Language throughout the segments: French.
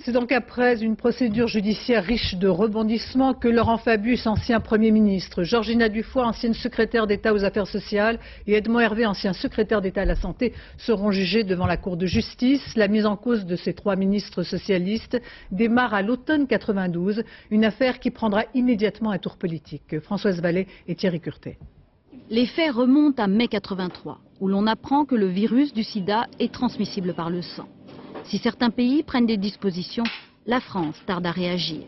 C'est donc après une procédure judiciaire riche de rebondissements que Laurent Fabius, ancien Premier ministre, Georgina Dufoy, ancienne secrétaire d'État aux Affaires sociales, et Edmond Hervé, ancien secrétaire d'État à la Santé, seront jugés devant la Cour de justice. La mise en cause de ces trois ministres socialistes démarre à l'automne 92, une affaire qui prendra immédiatement un tour politique. Françoise Vallée et Thierry Curtet. Les faits remontent à mai 83, où l'on apprend que le virus du sida est transmissible par le sang. Si certains pays prennent des dispositions, la France tarde à réagir.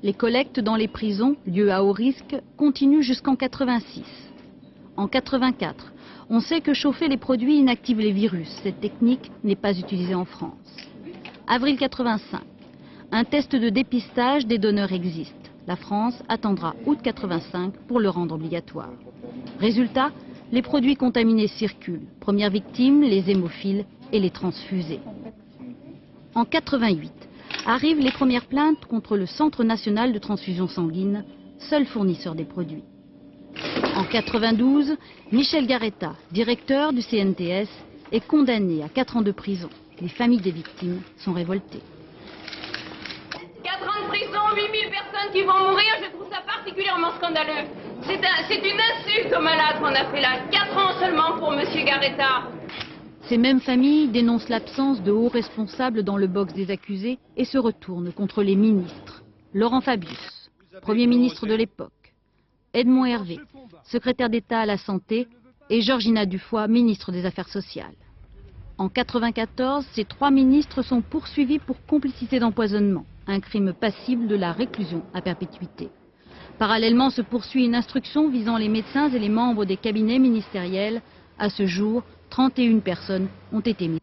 Les collectes dans les prisons, lieux à haut risque, continuent jusqu'en 86. En 84, on sait que chauffer les produits inactive les virus. Cette technique n'est pas utilisée en France. Avril 85, un test de dépistage des donneurs existe. La France attendra août 85 pour le rendre obligatoire. Résultat, les produits contaminés circulent. Première victime, les hémophiles et les transfusés. En 88, arrivent les premières plaintes contre le Centre national de transfusion sanguine, seul fournisseur des produits. En 92, Michel Garetta, directeur du CNTS, est condamné à 4 ans de prison. Les familles des victimes sont révoltées. 4 ans de prison, 8000 personnes qui vont mourir, je trouve ça particulièrement scandaleux. C'est une insulte aux malades qu'on a fait là. 4 ans seulement pour monsieur Garetta. Ces mêmes familles dénoncent l'absence de hauts responsables dans le box des accusés et se retournent contre les ministres. Laurent Fabius, Premier ministre de l'époque, Edmond Hervé, secrétaire d'État à la Santé, et Georgina Dufoy, ministre des Affaires sociales. En 1994, ces 3 ministres sont poursuivis pour complicité d'empoisonnement, un crime passible de la réclusion à perpétuité. Parallèlement se poursuit une instruction visant les médecins et les membres des cabinets ministériels. À ce jour, 31 personnes ont été mises.